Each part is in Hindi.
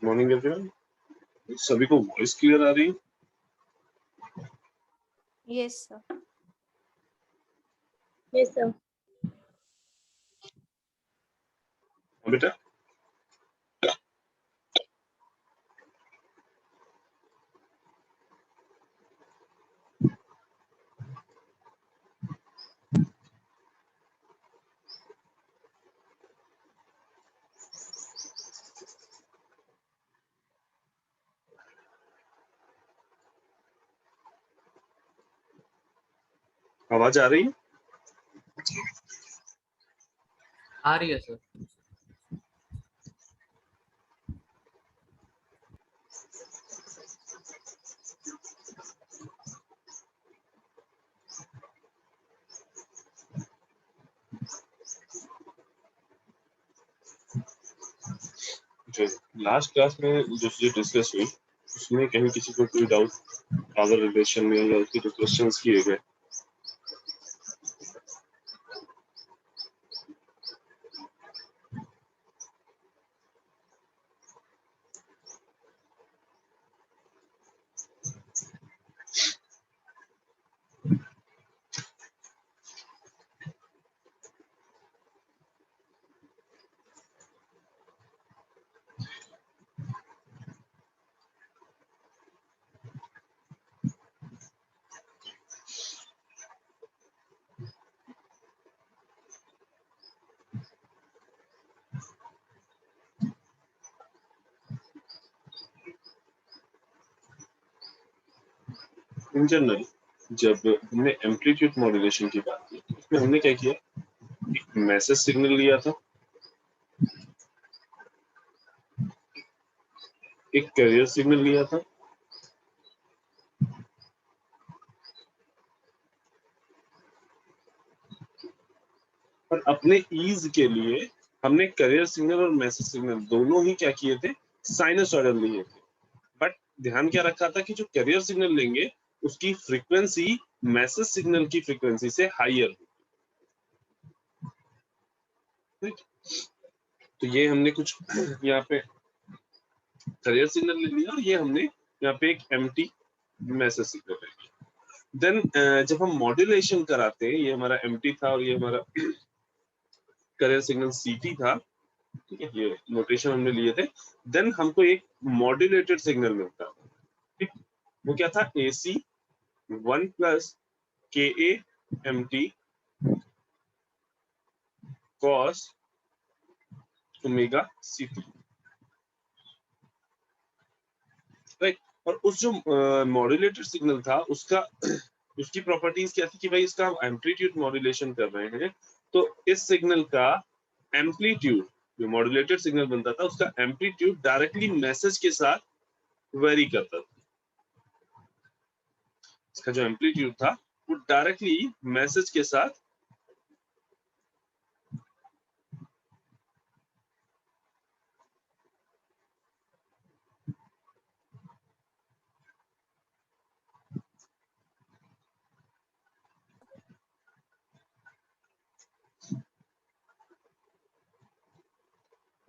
मॉर्निंग एवरीवन, सभी को वॉइस क्लियर आ रही है? Yes sir. Yes sir. बेटा आवाज आ रही है? आ रही है सर। जो लास्ट क्लास में जो चीजें डिस्कस हुई उसमें कहीं किसी को कोई डाउट पावर रिलेशन में या उसके जो क्वेश्चंस किए गए? इन जनरल जब हमने एम्पलीट्यूड मॉड्यूलेशन की बात की उसमें हमने क्या किया, एक मैसेज सिग्नल लिया था, एक कैरियर सिग्नल लिया था, और अपने ईज के लिए हमने कैरियर सिग्नल और मैसेज सिग्नल दोनों ही क्या किए थे, साइनसॉइडल लिए थे। बट ध्यान क्या रखा था कि जो कैरियर सिग्नल लेंगे उसकी फ्रीक्वेंसी मैसेज सिग्नल की फ्रीक्वेंसी से हायर होगी। तो ये हमने कुछ यहाँ पे कैरियर सिग्नल ले लिया और ये हमने यहाँ पे एक एम्प्टी मैसेज सिग्नल ले लिया। देन जब हम मॉड्यूलेशन कराते हैं, ये हमारा एम्प्टी था और ये हमारा कैरियर सिग्नल सीटी था, ठीक है, ये नोटेशन हमने लिए थे। देन हमको एक मॉड्यूलेटेड सिग्नल मिलता है, ठीक, वो क्या था, AC 1 plus KA MT cos omega CT, right. और उस जो मॉड्यूलेटेड सिग्नल था उसका उसकी प्रॉपर्टीज क्या थी कि भाई इसका हम एम्पलीट्यूड मॉड्यूलेशन कर रहे हैं, तो इस सिग्नल का एम्पलीट्यूड, जो मॉड्यूलेटेड सिग्नल बनता था उसका एम्पलीट्यूड डायरेक्टली मैसेज के साथ वेरी करता था। इसका जो एम्पलीट्यूड था वो डायरेक्टली मैसेज के साथ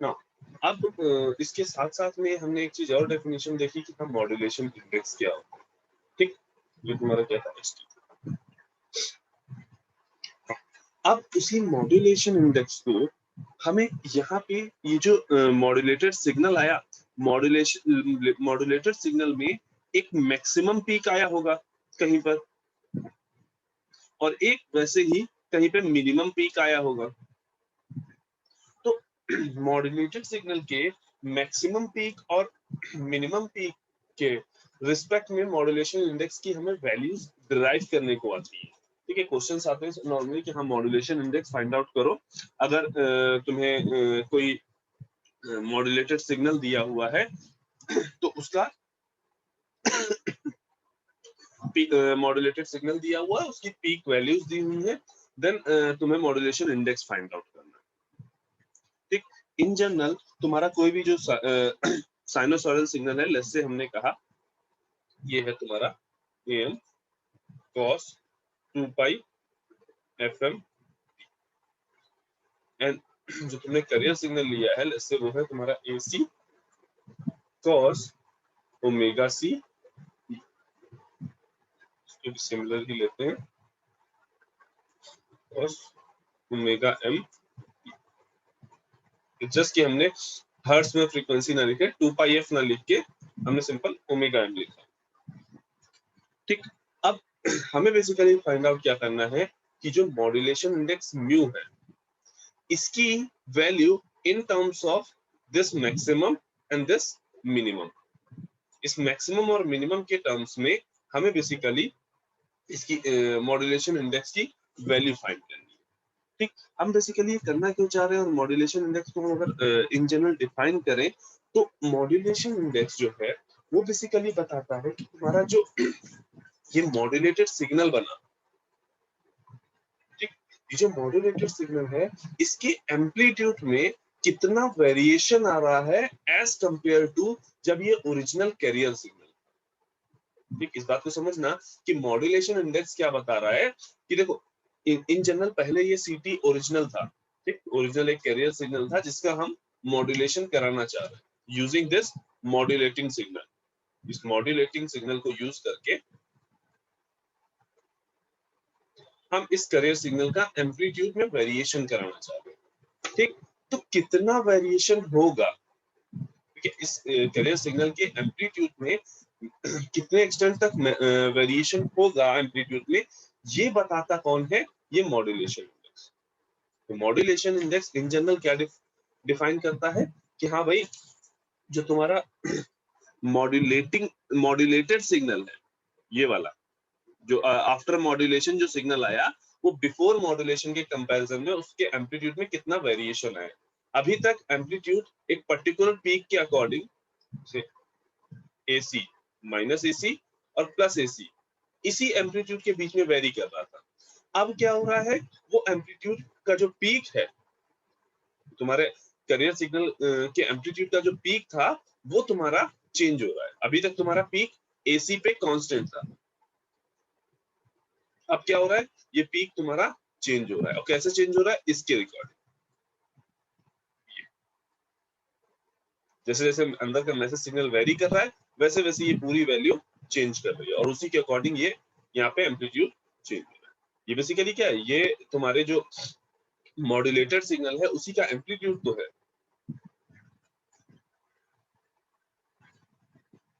ना। अब इसके साथ साथ में हमने एक चीज और डेफिनेशन देखी कि हम मॉड्यूलेशन इंडेक्स क्या होता है, ठीक, ये तुम्हारा क्या था, ST। अब उसी मॉड्यूलेशन इंडेक्स को हमें यहाँ पे ये जो मॉड्यूलेटेड सिग्नल आया, मॉड्यूलेटेड सिग्नल में एक मैक्सिमम पीक आया होगा कहीं पर, और एक वैसे ही कहीं पे मिनिमम पीक आया होगा। तो मॉड्यूलेटेड सिग्नल के मैक्सिमम पीक और मिनिमम पीक के रिस्पेक्ट में मॉड्यूलेशन इंडेक्स की हमें वैल्यूज डिराइव करने को आती है, ठीक है। क्वेश्चंस आते हैं नॉर्मली कि हम मॉड्यूलेशन इंडेक्स फाइंड आउट करो। अगर तुम्हें कोई मॉड्यूलेटेड सिग्नल दिया हुआ है तो उसका मॉड्यूलेटेड सिग्नल दिया हुआ है, उसकी पीक वैल्यूज दी हुई है, देन तुम्हें मॉड्यूलेशन इंडेक्स फाइंड आउट करना है, ठीक। इन जनरल तुम्हारा कोई भी जो साइनोसॉइडल सिग्नल है, लेट्स से हमने कहा ये है तुम्हारा AM cos 2 pi FM, and जो तुमने कैरियर सिग्नल लिया है लेट्स से वो है तुम्हारा AC cos ओमेगा सी, इसको भी सिमिलर ही लेते हैं, cos ओमेगा एम, जस्ट कि हमने हर्ट्ज में फ्रीक्वेंसी ना लिखे, 2 पाई एफ ना लिख के हमने सिंपल ओमेगा एम लिखा। ठीक, अब हमें बेसिकली फाइंड आउट क्या करना है कि जो मॉड्यूलेशन इंडेक्स म्यू है, इसकी value in terms of this maximum and this minimum, इस मैक्सिमम और मिनिमम के टर्म्स में हमें बेसिकली इसकी मॉड्यूलेशन इंडेक्स की वैल्यू फाइंड करनी है। ठीक, हम बेसिकली ये करना क्यों चाह रहे हैं, और मॉड्यूलेशन इंडेक्स को हम अगर इन जनरल डिफाइन करें तो मॉड्यूलेशन इंडेक्स जो है वो बेसिकली बताता है कि तुम्हारा जो ये मॉड्यूलेटेड सिग्नल बना, ठीक, ये जो मॉड्यूलेटेड सिग्नल है इसके एम्पलीट्यूड में कितना वेरिएशन आ रहा है एज कंपेयर टू जब ये ओरिजिनल कैरियर सिग्नल। ठीक, इस बात को समझना कि मॉड्यूलेशन इंडेक्स क्या बता रहा है कि देखो इन जनरल पहले ये सीटी ओरिजिनल था, ठीक, ओरिजिनल एक कैरियर सिग्नल था जिसका हम मॉड्यूलेशन कराना चाह रहे हैं यूजिंग दिस मॉड्यूलेटिंग सिग्नल। इस मॉड्यूलेटिंग सिग्नल को यूज करके हम इस कैरियर सिग्नल का एम्पलीट्यूड में वेरिएशन कराना चाह रहे हैं। ठीक, तो कितना वेरिएशन होगा, ठीक है, इस कैरियर सिग्नल के एम्पलीट्यूड में कितने एक्सटेंट तक वेरिएशन होगा एम्पलीट्यूड में, ये बताता कौन है, ये मॉड्यूलेशन इंडेक्स। तो मॉड्यूलेशन इंडेक्स इन जनरल क्या डिफाइन करता है कि हाँ भाई जो तुम्हारा मॉड्यूलेटेड सिग्नल है, ये वाला जो आफ्टर मॉड्यूलेशन जो सिग्नल आया वो बिफोर मॉड्यूलेशन के कंपैरिजन में उसके एम्पलीट्यूड में कितना वेरिएशन है। अभी तक एम्पलीट्यूड एक पर्टिकुलर पीक के अकॉर्डिंग से AC माइनस AC और प्लस AC इसी एम्पलीट्यूड के बीच में वेरी कर रहा था। अब क्या हो रहा है, वो एम्पलीट्यूड का जो पीक है, तुम्हारे कैरियर सिग्नल के एम्पलीट्यूड का जो पीक था वो तुम्हारा चेंज हो रहा है। अभी तक तुम्हारा पीक AC पे कांस्टेंट था, अब क्या हो रहा है, ये पीक तुम्हारा चेंज हो रहा है। और कैसे चेंज हो रहा है, इसके रिकॉर्डिंग, जैसे जैसे अंदर का मैसेज सिग्नल वेरी कर रहा है वैसे वैसे ये पूरी वैल्यू चेंज कर रही है और उसी के अकॉर्डिंग ये यहाँ पे एम्पलीट्यूड चेंज हो रहा है। ये बेसिकली क्या है, ये तुम्हारे जो मॉड्यूलेटेड सिग्नल है उसी का एम्पलीट्यूड तो है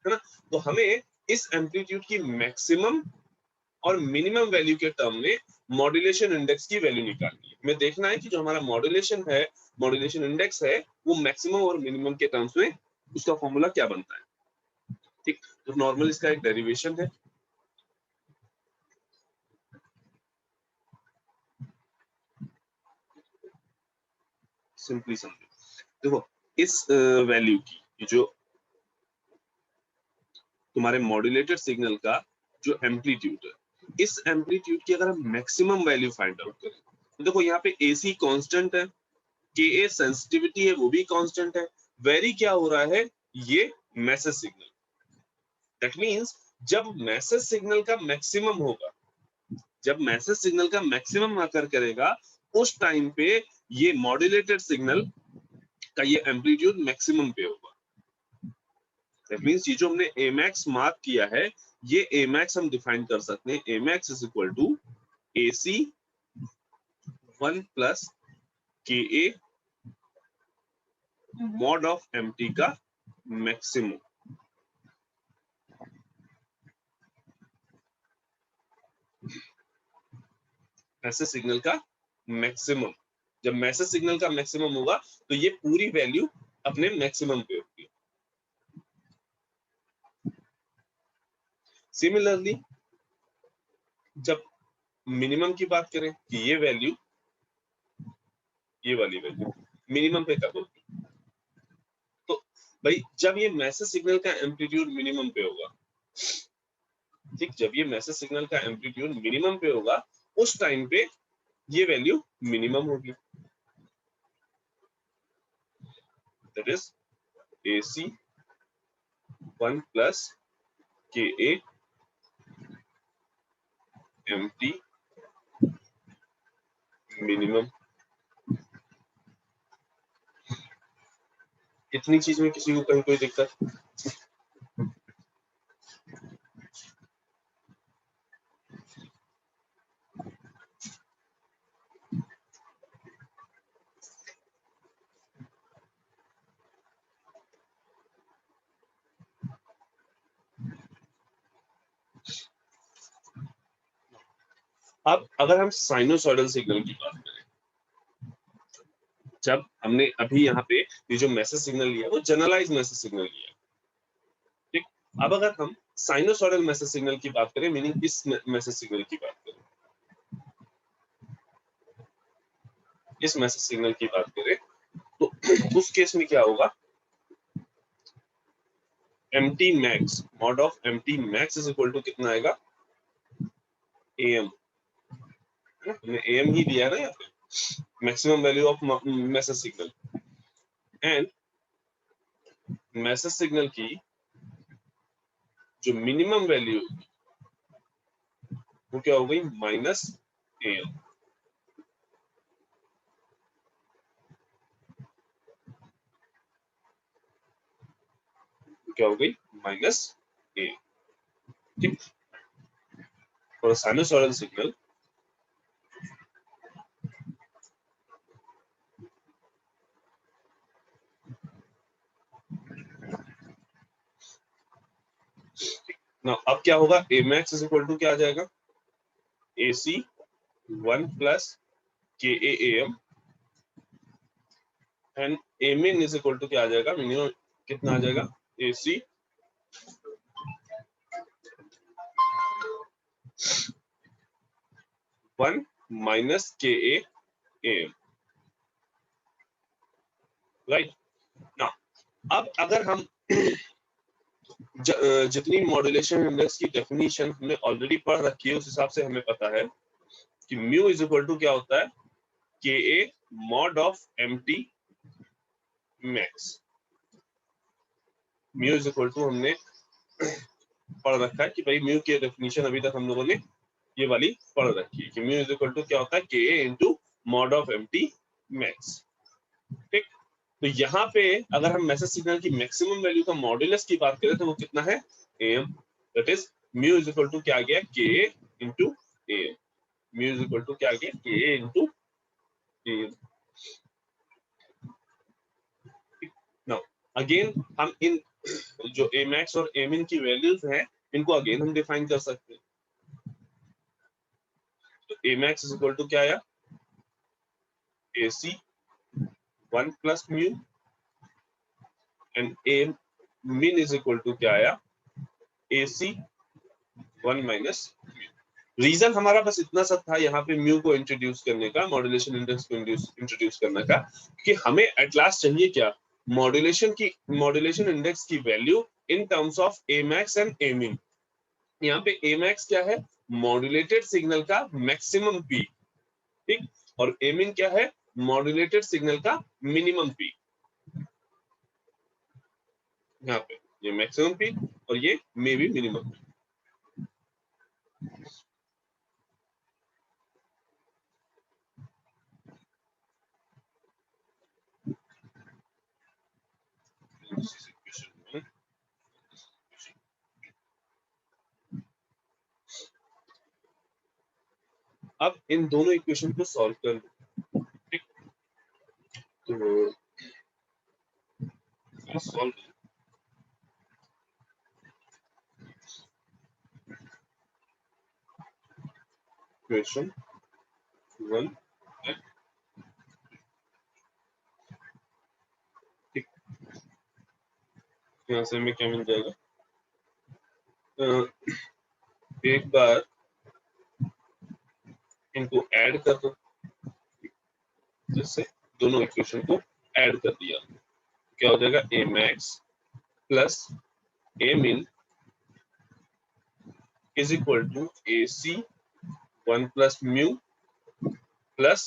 ना। तो हमें इस एम्पलीट्यूड की मैक्सिमम और मिनिमम वैल्यू के टर्म में मॉड्यूलेशन इंडेक्स की वैल्यू निकालनी है। हमें देखना है कि जो हमारा मॉड्यूलेशन है, मॉड्यूलेशन इंडेक्स है, वो मैक्सिमम और मिनिमम के टर्म्स में उसका फॉर्मूला क्या बनता है। ठीक, तो नॉर्मल इसका एक डेरिवेशन है, सिंपली समझो। देखो इस वैल्यू की, जो तुम्हारे मॉड्यूलेटेड सिग्नल का जो एम्पलीट्यूड है, इस एम्पलीट्यूड की अगर हम मैक्सिमम वैल्यू फाइंड आउट करें तो देखो यहाँ पे AC कांस्टेंट है, KA सेंसिटिविटी है वो भी कांस्टेंट है, वेरी क्या हो रहा है, ये मैसेज सिग्नल। दैट मींस जब मैसेज सिग्नल का मैक्सिमम होगा, जब मैसेज सिग्नल का मैक्सिमम आकर करेगा उस टाइम पे ये मॉड्यूलेटेड सिग्नल का ये एम्पलीट्यूड मैक्सिमम पे होगा। दैट मींस ये जो हमने Amax मार्क किया है, ये Amax हम डिफाइन कर सकते हैं, Amax is equal to AC 1 plus KA mod of MT का मैक्सिमम। मैसेज सिग्नल का मैक्सिमम, जब मैसेज सिग्नल का मैक्सिमम होगा तो ये पूरी वैल्यू अपने मैक्सिमम पे होगी। सिमिलरली जब मिनिमम की बात करें कि ये वैल्यू, ये वाली वैल्यू मिनिमम पे कब होगी, तो भाई जब ये मैसेज सिग्नल का एम्पलीट्यूड मिनिमम पे होगा, ठीक, जब ये मैसेज सिग्नल का एम्पलीट्यूड मिनिमम पे होगा उस टाइम पे ये वैल्यू मिनिमम होगी। That is AC 1 plus KA MT minimum. इतनी चीज में किसी को कहीं कोई दिक्कत, अब अगर हम साइनोसॉइडल सिग्नल की बात करें, जब हमने अभी यहाँ पे ये जो मैसेज सिग्नल लिया वो जनरलाइज मैसेज सिग्नल लिया, ठीक। अब अगर हम साइनोसॉइडल मैसेज सिग्नल की बात करें, मीनिंग इस मैसेज सिग्नल की बात करें, इस मैसेज सिग्नल की बात करें, तो उस केस में क्या होगा, MT max, mod of MT max is equal to कितना आएगा, एम, हमने एम ही दिया ना यहाँ पे, maximum value of message signal, and message signal की जो मिनिमम वैल्यू वो क्या हो गई, माइनस एम, क्या हो गई, माइनस ए, ठीक। फॉर साइनोसॉइडल सिग्नल ना, अब क्या होगा, ए मैक्स इज इक्वल टू क्या आ जाएगा, ए सी 1 प्लस के A M, and A min is equal to क्या आ जाएगा, मिनिमम कितना आ जाएगा, ए सी 1 माइनस के ए एम, राइट ना। अब अगर हम जितनी मॉड्यूलेशन इंडेक्स की डेफिनेशन हमने ऑलरेडी पढ़ रखी है, उस हिसाब से हमें पता है कि म्यू इज इक्वल टू क्या होता है, K A mod of M T max. Mu is equal to हमने पढ़ रखा है कि भाई म्यू की डेफिनेशन अभी तक हम लोगों ने ये वाली पढ़ रखी है कि म्यू इज इक्वल टू क्या होता है, K A into mod of M T max, ठीक। तो यहाँ पे अगर हम मैसेज सिग्नल की मैक्सिमम वैल्यू का मॉड्यूलस की बात करें तो वो कितना है, M, that is mu is equal to क्या आ गया, K A into M, mu is equal to क्या आ गया, K A into M. Now again हम इन जो ए मैक्स और ए मिन की वैल्यूज हैं इनको अगेन हम डिफाइन कर सकते हैं। तो ए मैक्स इज इक्वल टू क्या आया, ए C 1 plus mu, and A min is equal to क्या आया, ए सी 1 माइनस म्यू। रीजन हमारा बस इतना सा था यहाँ पे म्यू को इंट्रोड्यूस करने का, मॉड्यूलेशन इंडेक्स को इंट्रोड्यूस करने का, कि हमें एट लास्ट चाहिए क्या, मॉड्यूलेशन इंडेक्स की value in terms of A max and A min. यहाँ पे ए मैक्स क्या है, मॉड्यूलेटेड सिग्नल का मैक्सिमम पी, ठीक, और ए मिन क्या है, मॉड्यूलेटेड सिग्नल का मिनिमम पी। यहाँ पे ये मैक्सिमम पी और ये मे बी मिनिमम पी। अब इन दोनों इक्वेशन को सॉल्व कर लो, ठीक। तो सॉल्व इक्वेशन 1, ठीक। यहाँ से हमें क्या मिल जाएगा, एक बार इनको ऐड कर दो, जैसे दोनों इक्वेशन को ऐड कर दिया, क्या हो जाएगा, ए max plus A min is equal to A C 1 plus mu plus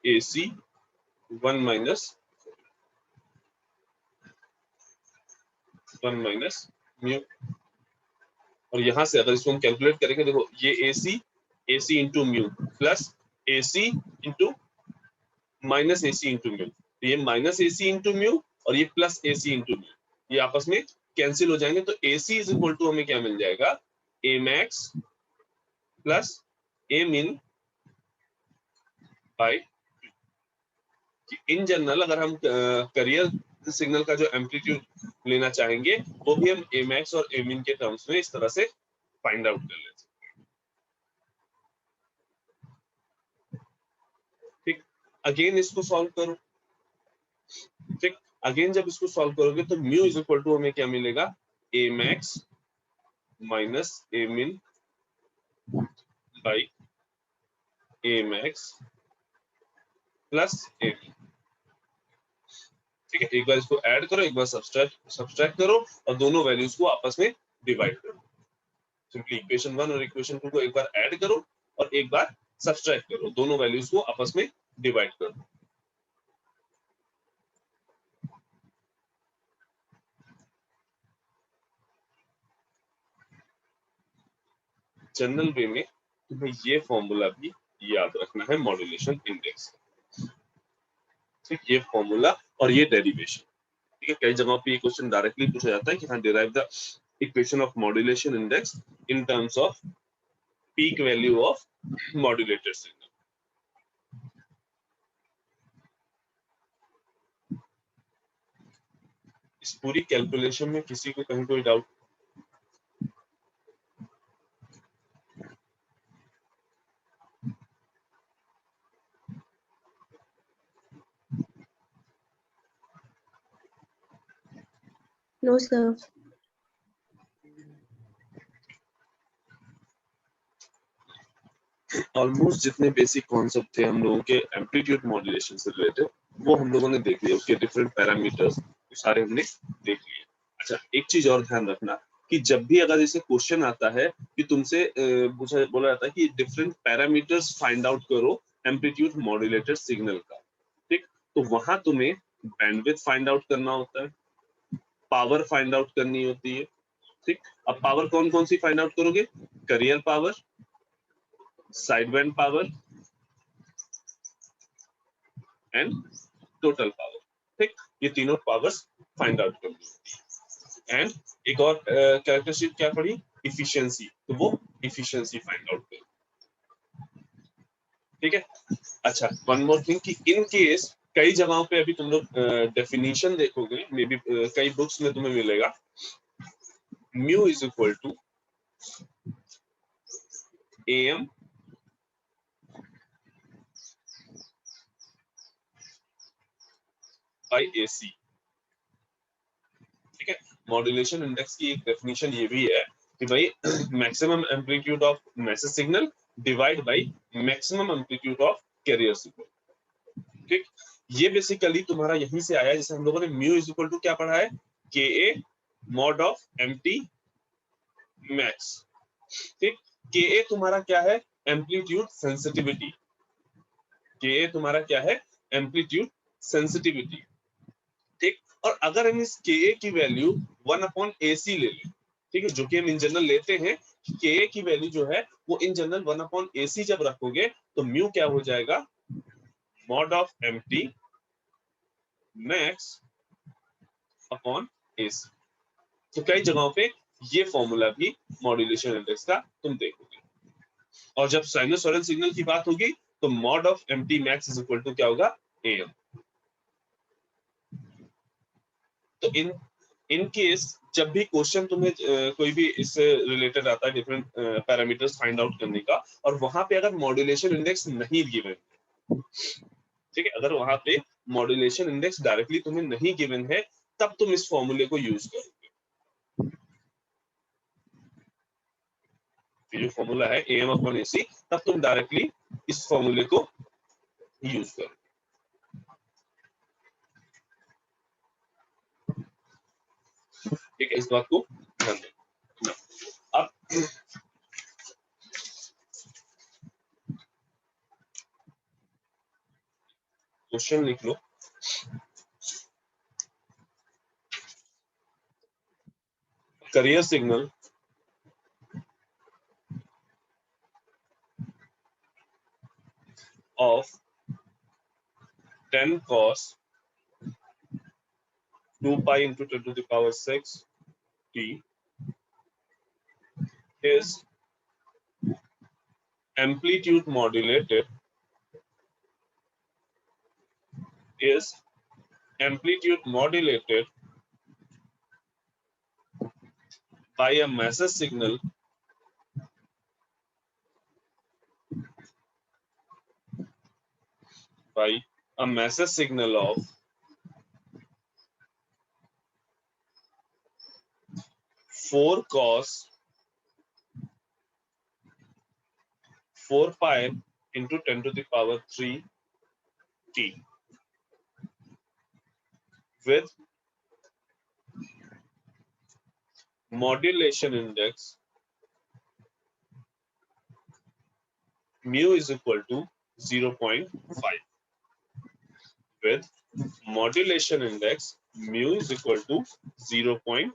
A C 1 minus mu. और यहां से अगर इसको हम कैलकुलेट करेंगे, देखो ये ए सी into mu plus A C into minus A C into mu, तो ये माइनस ए सी इंटू म्यू और ये plus A C into mu, ये आपस में कैंसिल हो जाएंगे। तो ए सी इज इक्वल टू हमें क्या मिल जाएगा, ए मैक्स प्लस ए मिन बाय, इन जनरल अगर हम करियर सिग्नल का जो एम्पलीट्यूड लेना चाहेंगे वो भी हम ए मैक्स और ए मिन के टर्म्स में इस तरह से फाइंड आउट कर लेते हैं। अगेन इसको सॉल्व करो, ठीक। अगेन जब इसको सॉल्व करोगे तो म्यू इज इक्वल टू हमें क्या मिलेगा, ए max minus A min by A max plus A min. ठीक है, एक बार इसको ऐड करो, एक बार सब्सट्रैक्ट करो और दोनों वैल्यूज को आपस में डिवाइड करो। सिंपली इक्वेशन 1 और इक्वेशन 2 को एक बार ऐड करो और एक बार सब्सट्रैक्ट करो, दोनों वैल्यूज को आपस में डिवाइड करो। जनरल वे में तुम्हें ये फॉर्मूला भी याद रखना है मॉड्यूलेशन इंडेक्स, ठीक, ये फॉर्मूला और ये डेरिवेशन। ठीक है, कई जगहों पे ये क्वेश्चन डायरेक्टली पूछा जाता है कि हाँ derive the equation of modulation index in terms of peak value of modulated signal. इस पूरी कैलकुलेशन में किसी को कहीं कोई डाउट? No sir. ऑलमोस्ट जितने बेसिक कॉन्सेप्ट थे हम लोगों के एम्पलीट्यूड मॉड्यूलेशन से रिलेटेड वो हम लोगों ने देख लिया, उसके डिफरेंट पैरामीटर्स सारे हमने देख लिए। अच्छा, एक चीज और ध्यान रखना कि जब भी अगर जैसे क्वेश्चन आता है कि तुमसे बोला जाता है कि डिफरेंट पैरामीटर्स फाइंड आउट करो एम्पलीट्यूड मॉड्यूलेटेड सिग्नल का, ठीक, तो वहां तुम्हें बैंडविड्थ फाइंड आउट करना होता है, पावर फाइंड आउट करनी होती है, ठीक। अब पावर कौन कौन सी फाइंड आउट करोगे, carrier power, side band power and total power, ठीक, ये तीनों पावर्स फाइंड आउट करनी होती है। एंड एक और कैरेक्टरिस्टिक क्या पड़ी, इफिशिएंसी, तो वो इफिशिएंसी फाइंड आउट करो, ठीक है। अच्छा, वन मोर थिंग कि इन केस कई जगहों पे अभी तुम लोग डेफिनेशन देखोगे, मे बी कई बुक्स में तुम्हें मिलेगा mu is equal to M by AC, ठीक है। मॉड्यूलेशन इंडेक्स की एक डेफिनेशन ये भी है कि भाई maximum amplitude of message signal divide by maximum amplitude of carrier signal, ठीक। ये बेसिकली तुम्हारा यहीं से आया, जैसे हम लोगों ने म्यू इज इक्वल टू क्या पढ़ा है, K A mod of MT max, ठीक। के ए तुम्हारा क्या है, एम्पलीट्यूड सेंसिटिविटी, के ए तुम्हारा क्या है, एम्पलीट्यूड सेंसिटिविटी, ठीक। और अगर हम इस के ए की वैल्यू 1/AC ले लें, ठीक है, जो कि हम इन जनरल लेते हैं, के ए की वैल्यू जो है वो इन जनरल 1/AC जब रखोगे तो म्यू क्या हो जाएगा, mod of MT max upon AC. तो कई जगहों पे ये फॉर्मूला भी मॉड्यूलेशन इंडेक्स का तुम देखोगे। और जब साइनसॉइडल सिग्नल की बात होगी तो mod of MT max is equal to क्या होगा, एम। तो इन केस जब भी क्वेश्चन तुम्हें कोई भी इससे रिलेटेड आता है डिफरेंट पैरामीटर्स फाइंड आउट करने का, और वहां पे अगर मॉड्यूलेशन इंडेक्स नहीं गिवन, ठीक है, अगर वहां पे मॉड्यूलेशन इंडेक्स डायरेक्टली तुम्हें नहीं गिवन है, तब तुम इस फॉर्मूले को यूज करोगे। जो फॉर्मूला है एम अपॉन एसी, तब तुम डायरेक्टली इस फॉर्मूले को यूज करो, ठीक है, इस बात को ध्यान देना। अब क्वेश्चन लिख लो, carrier signal of 10 cos 2 pi into 10 to the power 6 t is amplitude modulated by a message signal by a message signal of 4 cos 4 pi into 10 to the power 3 t with modulation index mu is equal to 0.5 with modulation index mu is equal to 0.5.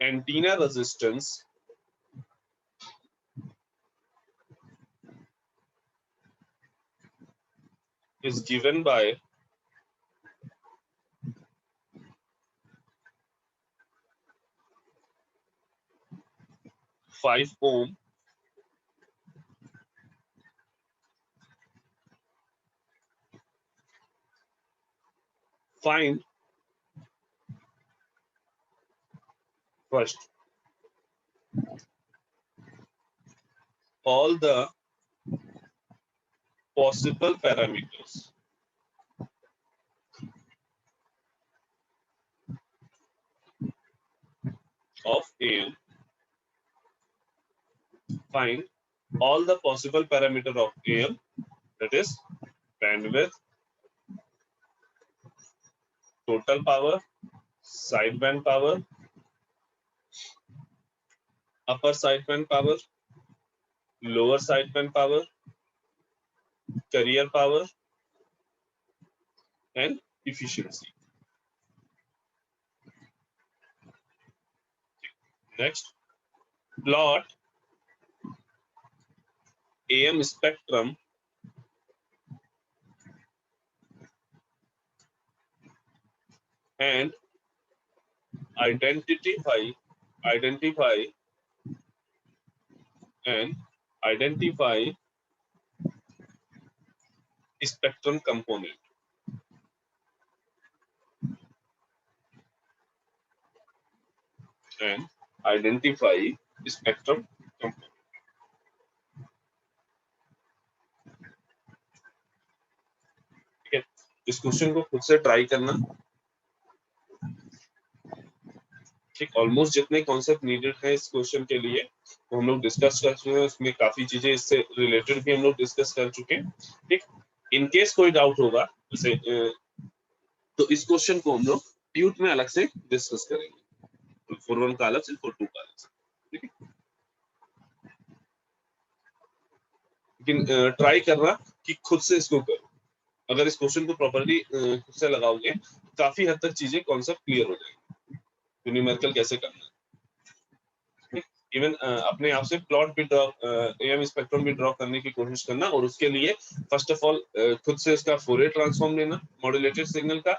Antenna resistance is given by 5 ohm find first all the possible parameters of AM. Find all the possible parameter of AM, that is bandwidth, total power, sideband power, upper sideband power, lower sideband power, carrier power, and efficiency. Next, plot AM spectrum and identify spectrum component. And identify spectrum component. ठीक है, इस क्वेश्चन को खुद से ट्राई करना. ठीक, ऑलमोस्ट जितने कॉन्सेप्ट नीडेड है इस क्वेश्चन के लिए वो हम लोग डिस्कस कर चुके हैं. उसमें काफी चीजें इससे रिलेटेड भी हम लोग डिस्कस कर चुके हैं. ठीक, इन केस कोई डाउट होगा जैसे तो इस क्वेश्चन को हम लोग ट्यूट में अलग से डिस्कस करेंगे. 4-1 का अलग से, 4-2 का अलग से. ठीक है, लेकिन ट्राई करना कि खुद से इसको करो. अगर इस क्वेश्चन को प्रॉपर्ली खुद से लगाओगे काफी हद तक चीजें कॉन्सेप्ट क्लियर हो जाएंगे. न्यूमेरिकल कैसे करना है, इवन अपने आप से प्लॉट भी ड्रॉ, एएम स्पेक्ट्रम भी ड्रॉ करने की कोशिश करना. और उसके लिए फर्स्ट ऑफ ऑल खुद से इसका फोरियर ट्रांसफॉर्म लेना मॉड्यूलेटेड सिग्नल का.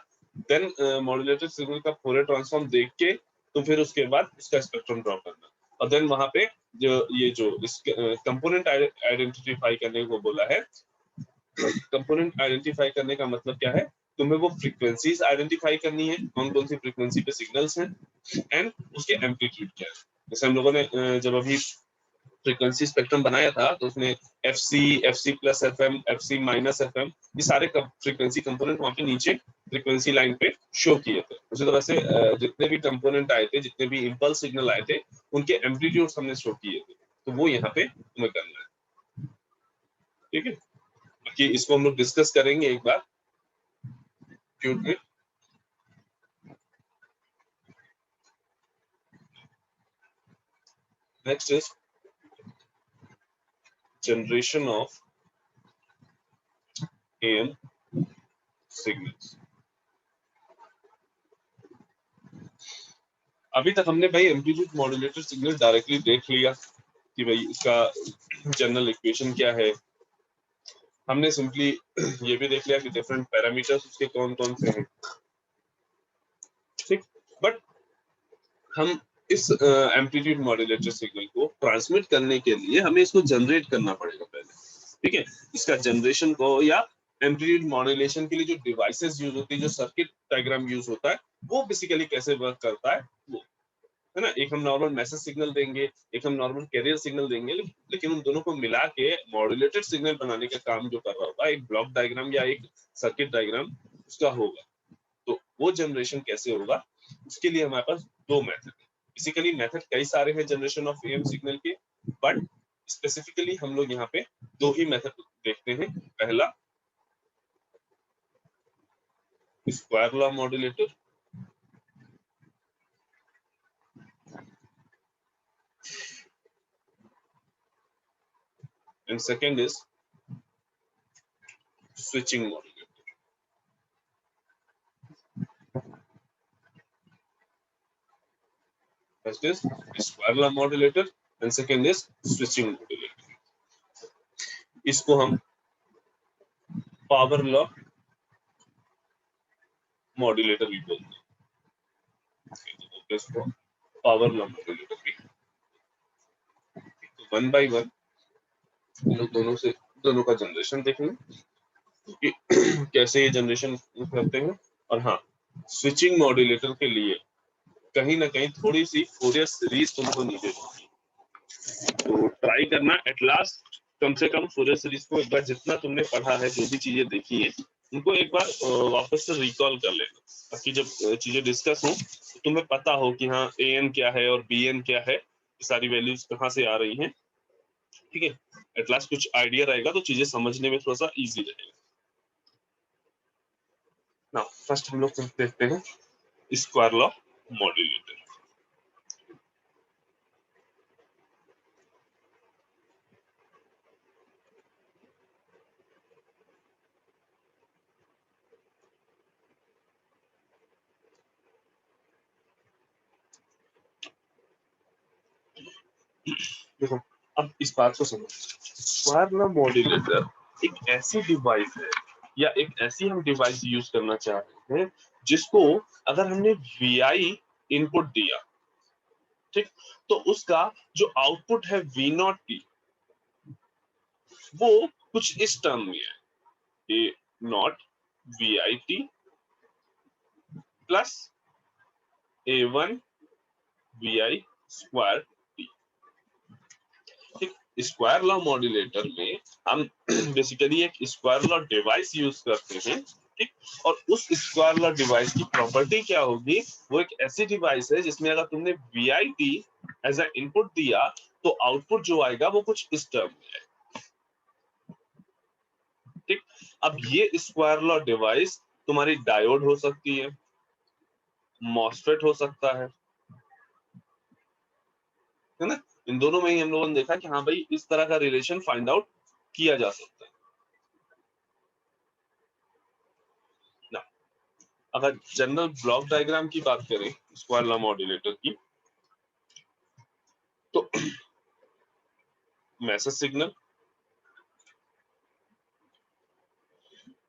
देन मॉड्यूलेटेड सिग्नल का फोरियर ट्रांसफॉर्म देख के तो फिर उसके बाद इसका स्पेक्ट्रम ड्रॉ करना. और देन वहां पे जो इस कंपोनेंट आइडेंटिफाई करने को बोला है. कंपोनेंट आइडेंटिफाई करने का मतलब क्या है, तुम्हें वो फ्रीक्वेंसीज आइडेंटिफाई करनी है, कौन कौन सी फ्रीक्वेंसी पे सिग्नल्स हैं एंड उसके एम्पलीट्यूड क्या है. जैसे हम लोगों ने जब अभी फ्रीक्वेंसी स्पेक्ट्रम बनाया था तो उसमें FC, FC plus FM, FC minus FM, ये सारे फ्रीक्वेंसी कंपोनेंट वहां पे नीचे फ्रीक्वेंसी लाइन पे शो किए थे. उसी तरह से जितने भी कंपोनेंट आए थे, जितने भी इंपल्स सिग्नल आए थे, उनके एम्पलीट्यूड हमने शो किए थे. तो वो यहाँ पे तुम्हें करना है. ठीक है, कि इसको हम लोग डिस्कस करेंगे एक बार ट्यूट में. Next is generation of AM signals. अभी तक हमने भाई एम्पलीट्यूड मॉड्यूलेटेड सिग्नल डायरेक्टली देख लिया कि भाई इसका जनरल इक्वेशन क्या है. हमने सिंपली ये भी देख लिया कि डिफरेंट पैरामीटर्स उसके कौन कौन से हैं. ठीक, बट हम इस एम्पलीट्यूड मॉड्यूलेटेड सिग्नल को ट्रांसमिट करने के लिए हमें इसको जनरेट करना पड़ेगा पहले. ठीक है, इसका जनरेशन को या एम्पलीट्यूड मॉड्यूलेशन के लिए जो डिवाइसेस यूज होती है, जो सर्किट डायग्राम यूज होता है, वो बेसिकली कैसे वर्क करता है वो. है ना, एक हम नॉर्मल मैसेज सिग्नल देंगे, एक हम नॉर्मल कैरियर सिग्नल देंगे, लेकिन उन दोनों को मिला के मॉड्यूलेटेड सिग्नल बनाने का काम जो कर रहा होगा एक ब्लॉक डायग्राम या एक सर्किट डायग्राम उसका होगा। तो वो जनरेशन कैसे होगा, उसके लिए हमारे पास दो मेथड है। बेसिकली मेथड कई सारे हैं जनरेशन ऑफ एएम सिग्नल के, बट स्पेसिफिकली हम लोग यहाँ पे दो ही मेथड देखते हैं। पहला square law modulator, and second is switching modulator. First is square law modulator and second is switching modulator. इसको हम पावर लॉ मॉड्यूलेटर भी बोलते हैं। इसको पावर लॉ मॉड्यूलेटर भी। तो वन बाय वन हम लोग दोनों का जनरेशन देखेंगे कि कैसे ये जनरेशन करते हैं। और हाँ, स्विचिंग मॉड्यूलेटर के लिए कहीं ना कहीं थोड़ी सी फोरियर सीरीज तुमको नीचे होगी, तो ट्राई करना एट लास्ट कम से कम फोरियर सीरीज को एक बार जितना तुमने पढ़ा है, जो भी चीजें देखी है, उनको एक बार वापस से रिकॉल कर लेना, ताकि जब चीजें डिस्कस हो तो तुम्हें पता हो कि हाँ ए एन क्या है और बी एन क्या है, ये सारी वैल्यूज कहाँ से आ रही हैं। ठीक है, एट लास्ट कुछ आइडिया रहेगा तो चीजें समझने में थोड़ा सा इजी रहेगा। नाउ फर्स्ट हम लोग देखते हैं स्क्वायर लॉ मॉड्यूलेटर। देखो अब इस बात को समझो, स्क्वायर लॉ मॉड्यूलेटर एक ऐसी डिवाइस है या एक ऐसी हम डिवाइस यूज करना चाह रहे हैं जिसको अगर हमने वी इनपुट दिया, ठीक, तो उसका जो आउटपुट है वी नॉट टी, वो कुछ इस टर्म में है, A naught V I T plus A one V I square T. ठीक, स्क्वायर लॉ मॉड्यूलेटर में हम बेसिकली एक स्क्वायर लॉ डिवाइस यूज करते हैं। ठीक, और उस स्क्वायर लॉ डिवाइस की प्रॉपर्टी क्या होगी, वो एक ऐसी डिवाइस है जिसमें अगर तुमने V I T as a input दिया तो आउटपुट जो आएगा वो कुछ इस टर्म में है। ठीक, अब ये स्क्वायर लॉ डिवाइस तुम्हारी डायोड हो सकती है, मॉसफेट हो सकता है ना। इन दोनों में ही हम लोगों ने देखा कि हाँ भाई इस तरह का रिलेशन फाइंड आउट किया जा सकता है ना। अगर जनरल ब्लॉक डायग्राम की बात करें स्क्वायर लॉ मॉड्यूलेटर की, तो मैसेज सिग्नल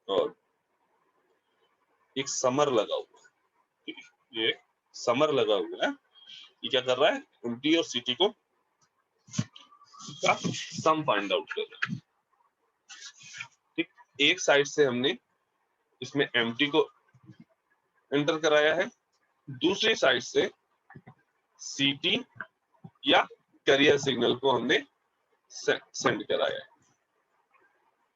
और एक समर लगा हुआ है, ये समर लगा हुआ है, ये क्या कर रहा है, एमटी और सीटी को का सम फाइंड आउट कर रहा है। ठीक, एक साइड से हमने इसमें एमटी को एंटर कराया है, दूसरी साइड से सीटी या कैरियर सिग्नल को हमने सेंड कराया है।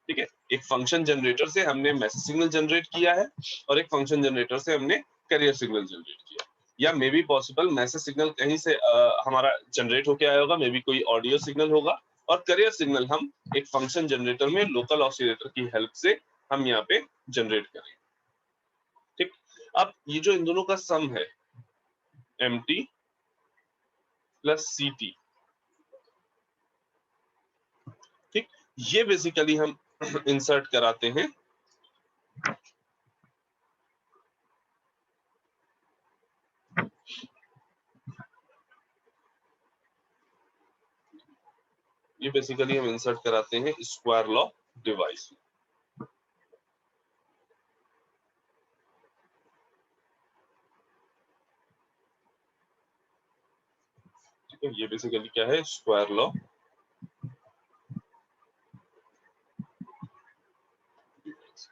ठीक है, एक फंक्शन जनरेटर से हमने मैसेज सिग्नल जनरेट किया है और एक फंक्शन जनरेटर से हमने कैरियर सिग्नल जनरेट किया, या may be possible message signal कहीं से हमारा जनरेट होके आया होगा, मे बी कोई ऑडियो सिग्नल होगा, और कैरियर सिग्नल हम एक फंक्शन जनरेटर में लोकल ऑसिलेटर की हेल्प से हम यहाँ पे जनरेट करेंगे। ठीक, अब ये जो इन दोनों का सम है एमटी प्लस सीटी, ठीक, ये बेसिकली हम इंसर्ट कराते हैं स्क्वायर लॉ डिवाइस। ठीक है, ये बेसिकली क्या है, स्क्वायर लॉ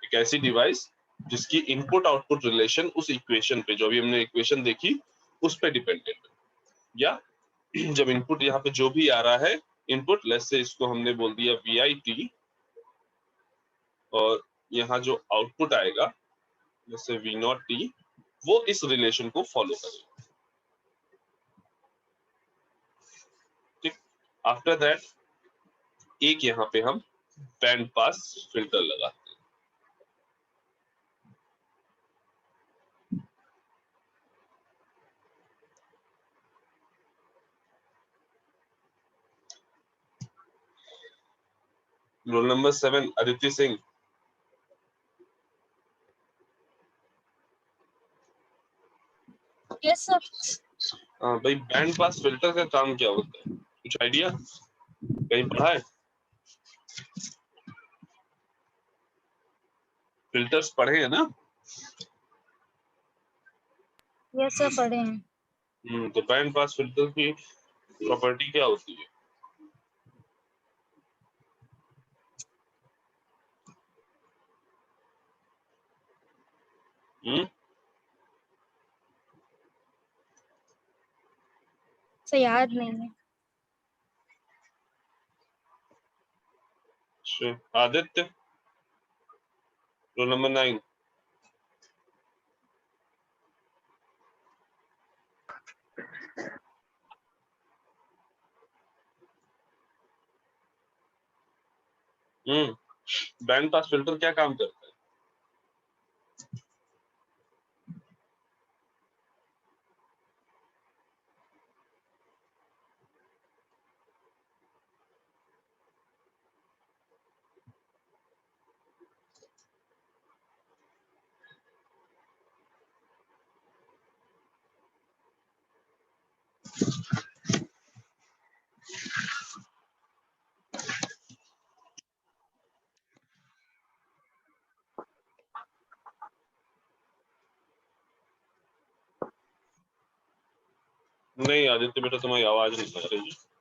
एक ऐसी डिवाइस जिसकी इनपुट आउटपुट रिलेशन उस इक्वेशन पे, जो अभी हमने इक्वेशन देखी, उस पे डिपेंडेंट है। या जब इनपुट यहाँ पे जो भी आ रहा है इनपुट, लेट्स से इसको हमने बोल दिया VIT, और यहाँ जो आउटपुट आएगा जैसे V0T, वो इस रिलेशन को फॉलो करेगा। ठीक, आफ्टर दैट एक यहाँ पे हम बैंड पास फिल्टर लगाते हैं। Roll number 7 Aditi Singh. Yes sir. हाँ भाई, बैंड पास फिल्टर का काम क्या होता है, कुछ आइडिया, कहीं पढ़ा है? फिल्टर्स पढ़े हैं ना? यस सर, पढ़े हैं। तो बैंड पास फिल्टर की प्रॉपर्टी क्या होती है? सर याद नहीं है। Aditya, roll number 9। Band pass filter क्या काम करता है? नहीं आदित्य बेटा, तुम्हारी आवाज नहीं आ रही है।